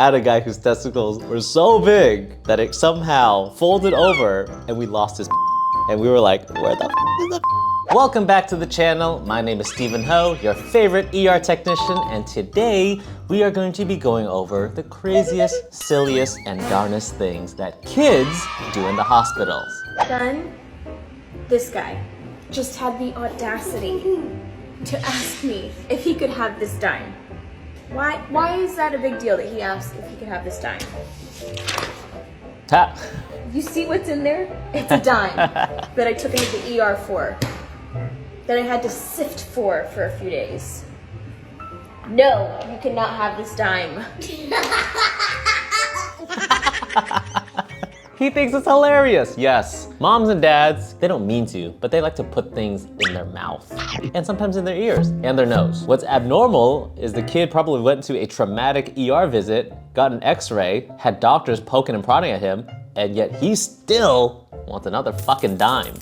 I had a guy whose testicles were so big that it somehow folded over and we lost his and we were like, where the is the Welcome back to the channel. My name is steveioe, your favorite ER technician, and today we are going to be going over the craziest, silliest, and darnest things that kids do in the hospitals. Then, this guy just had the audacity to ask me if he could have this dime. Why is that a big deal that he asked if he could have this dime? Tap. You see what's in there? It's a dime that I took into the ER for. That I had to sift for a few days. No, you cannot have this dime. He thinks it's hilarious. Yes, moms and dads, they don't mean to, but they like to put things in their mouth and sometimes in their ears and their nose. What's abnormal is the kid probably went to a traumatic ER visit, got an x-ray, had doctors poking and prodding at him, and yet he still wants another fucking dime.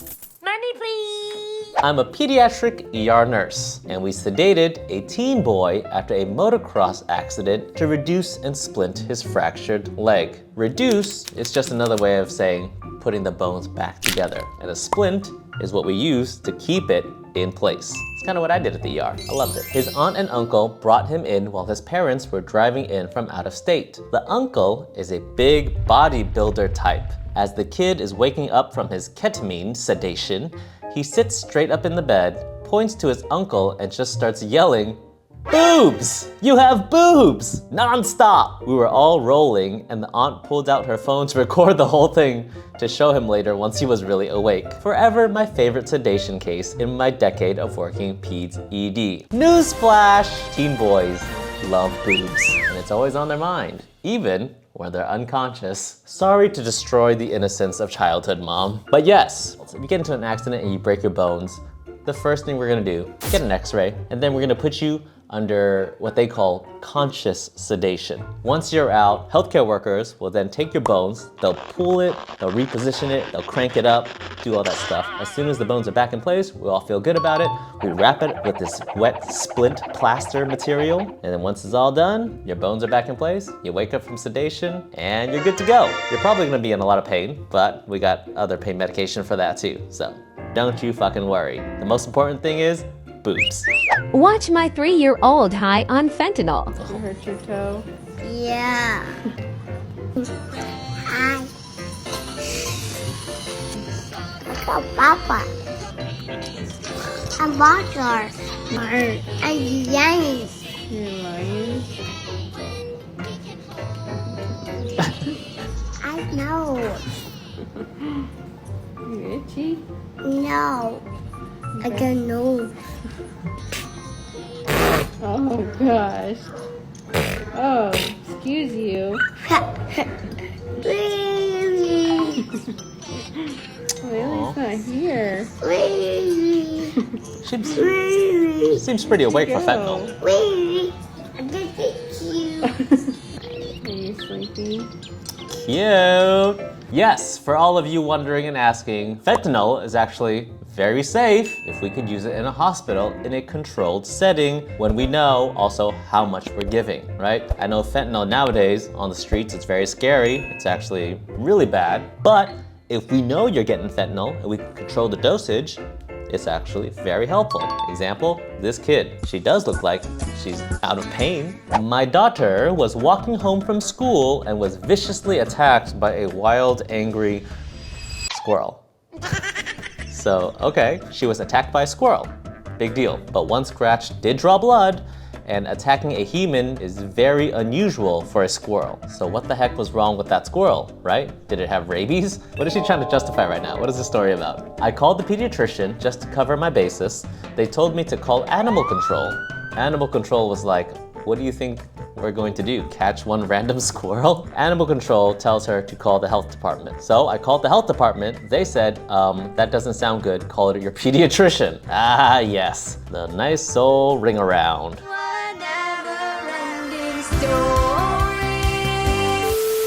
Money, please. I'm a pediatric ER nurse, and we sedated a teen boy after a motocross accident to reduce and splint his fractured leg. Reduce is just another way of saying putting the bones back together, and a splint is what we use to keep it in place. It's kind of what I did at the ER. I loved it. His aunt and uncle brought him in while his parents were driving in from out of state. The uncle is a big bodybuilder type. As the kid is waking up from his ketamine sedation, he sits straight up in the bed, points to his uncle, and just starts yelling, "Boobs! You have boobs!" Non-stop. We were all rolling, and the aunt pulled out her phone to record the whole thing to show him later once he was really awake. Forever my favorite sedation case in my decade of working peds ED. Newsflash! Teen boys love boobs, and it's always on their mind, even when they're unconscious. Sorry to destroy the innocence of childhood, Mom. But yes, if you get into an accident and you break your bones, the first thing we're gonna do, get an x-ray, and then we're gonna put you under what they call conscious sedation. Once you're out, healthcare workers will then take your bones, they'll pull it, they'll reposition it, they'll crank it up, do all that stuff. As soon as the bones are back in place, we all feel good about it. We wrap it with this wet splint plaster material, and then once it's all done, your bones are back in place, you wake up from sedation, and you're good to go. You're probably gonna be in a lot of pain, but we got other pain medication for that too, so don't you fucking worry. The most important thing is boobs. Watch my 3-year-old high on fentanyl. You hurt your toe? Yeah. Hi. Look at Papa. I'm Roger. And Yannis. You're lying. I know. You itchy? No. I don't know. Oh gosh. Oh, excuse you. Lily's not here. Seems pretty awake for fentanyl. Are you sleepy? Cute. Yes, for all of you wondering and asking, fentanyl is actually very safe if we could use it in a hospital in a controlled setting when we know also how much we're giving, right? I know fentanyl nowadays on the streets, it's very scary. It's actually really bad. But if we know you're getting fentanyl and we can control the dosage, it's actually very helpful. Example, this kid. She does look like she's out of pain. My daughter was walking home from school and was viciously attacked by a wild, angry squirrel. So, okay, she was attacked by a squirrel. Big deal. But one scratch did draw blood, and attacking a human is very unusual for a squirrel. So what the heck was wrong with that squirrel, right? Did it have rabies? What is she trying to justify right now? What is the story about? I called the pediatrician just to cover my bases. They told me to call animal control. Animal control was like, what do you think we're going to do? Catch one random squirrel? Animal control tells her to call the health department. So I called the health department. They said, that doesn't sound good. Call it your pediatrician. Ah, yes. The nice soul ring around.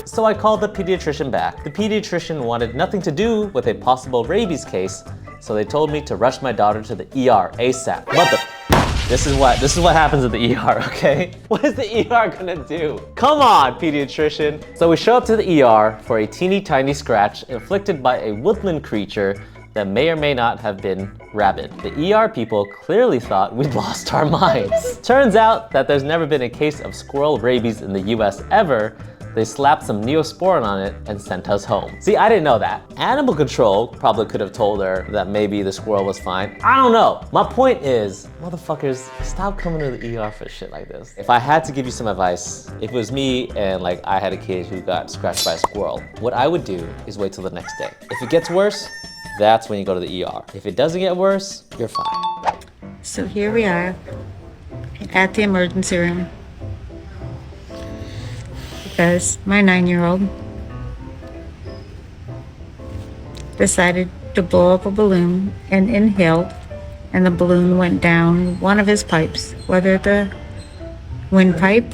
So I called the pediatrician back. The pediatrician wanted nothing to do with a possible rabies case, so they told me to rush my daughter to the ER ASAP. What the? This is what happens at the ER, okay? What is the ER gonna do? Come on, pediatrician. So we show up to the ER for a teeny tiny scratch inflicted by a woodland creature that may or may not have been rabid. The ER people clearly thought we'd lost our minds. Turns out that there's never been a case of squirrel rabies in the US ever. They slapped some Neosporin on it and sent us home. See, I didn't know that. Animal control probably could have told her that maybe the squirrel was fine. I don't know. My point is, motherfuckers, stop coming to the ER for shit like this. If I had to give you some advice, if it was me and like I had a kid who got scratched by a squirrel, what I would do is wait till the next day. If it gets worse, that's when you go to the ER. If it doesn't get worse, you're fine. So here we are at the emergency room because my 9-year-old decided to blow up a balloon and inhaled, and the balloon went down one of his pipes, whether the windpipe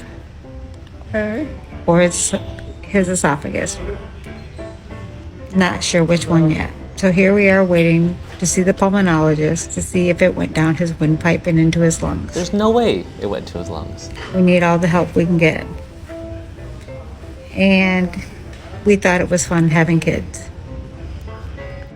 or his esophagus. Not sure which one yet. So here we are waiting to see the pulmonologist to see if it went down his windpipe and into his lungs. There's no way it went to his lungs. We need all the help we can get. And we thought it was fun having kids.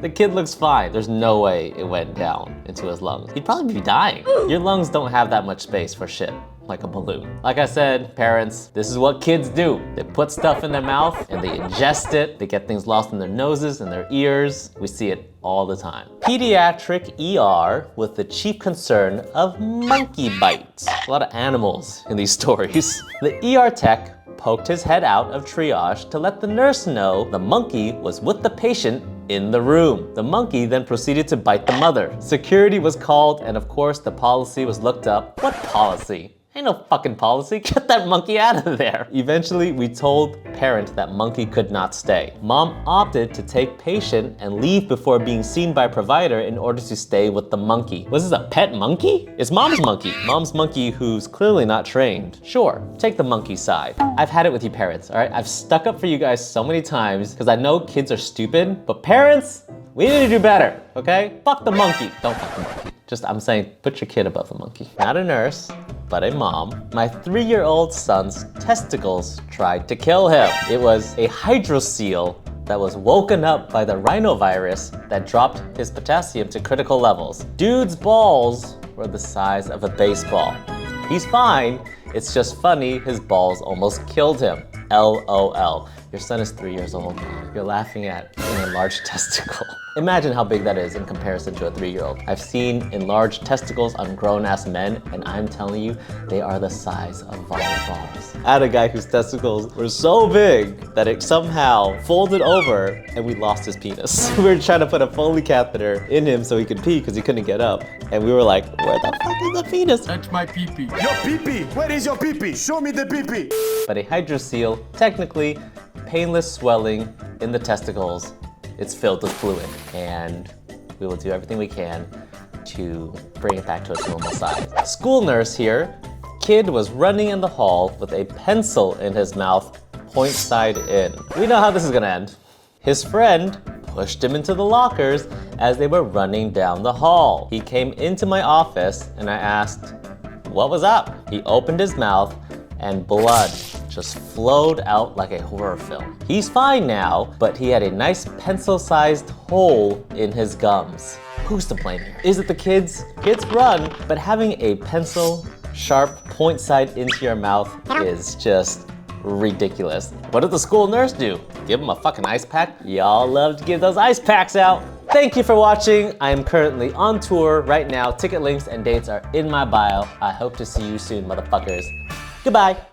The kid looks fine. There's no way it went down into his lungs. He'd probably be dying. Your lungs don't have that much space for shit like a balloon. Like I said, parents, this is what kids do. They put stuff in their mouth and they ingest it. They get things lost in their noses and their ears. We see it all the time. Pediatric ER with the chief concern of monkey bites. A lot of animals in these stories. The ER tech poked his head out of triage to let the nurse know the monkey was with the patient in the room. The monkey then proceeded to bite the mother. Security was called, and of course the policy was looked up. What policy? Ain't no fucking policy. Get that monkey out of there. Eventually, we told parent that monkey could not stay. Mom opted to take patient and leave before being seen by provider in order to stay with the monkey. Was this a pet monkey? It's mom's monkey. Mom's monkey who's clearly not trained. Sure, take the monkey side. I've had it with you parents, all right? I've stuck up for you guys so many times because I know kids are stupid, but parents, we need to do better, okay? Fuck the monkey. Don't fuck the monkey. Just, I'm saying, put your kid above the monkey. Not a nurse, but a mom. My 3-year-old son's testicles tried to kill him. It was a hydrocele that was woken up by the rhinovirus that dropped his potassium to critical levels. Dude's balls were the size of a baseball. He's fine, it's just funny his balls almost killed him. LOL. Your son is 3 years old. You're laughing at an enlarged testicle. Imagine how big that is in comparison to a 3-year-old. I've seen enlarged testicles on grown-ass men, and I'm telling you, they are the size of volleyballs. I had a guy whose testicles were so big that it somehow folded over and we lost his penis. We were trying to put a Foley catheter in him so he could pee because he couldn't get up. And we were like, where the fuck is the penis? That's my pee-pee. Your pee-pee! Where is your pee-pee? Show me the pee-pee! But a hydrocele, technically, painless swelling in the testicles. It's filled with fluid, and we will do everything we can to bring it back to its normal size. School nurse here, kid was running in the hall with a pencil in his mouth, point side in. We know how this is gonna end. His friend pushed him into the lockers as they were running down the hall. He came into my office and I asked, what was up? He opened his mouth and blood just flowed out like a horror film. He's fine now, but he had a nice pencil-sized hole in his gums. Who's to blame here? Is it the kids? Kids run, but having a pencil sharp point side into your mouth is just ridiculous. What did the school nurse do? Give him a fucking ice pack? Y'all love to give those ice packs out. Thank you for watching. I am currently on tour right now. Ticket links and dates are in my bio. I hope to see you soon, motherfuckers. Goodbye.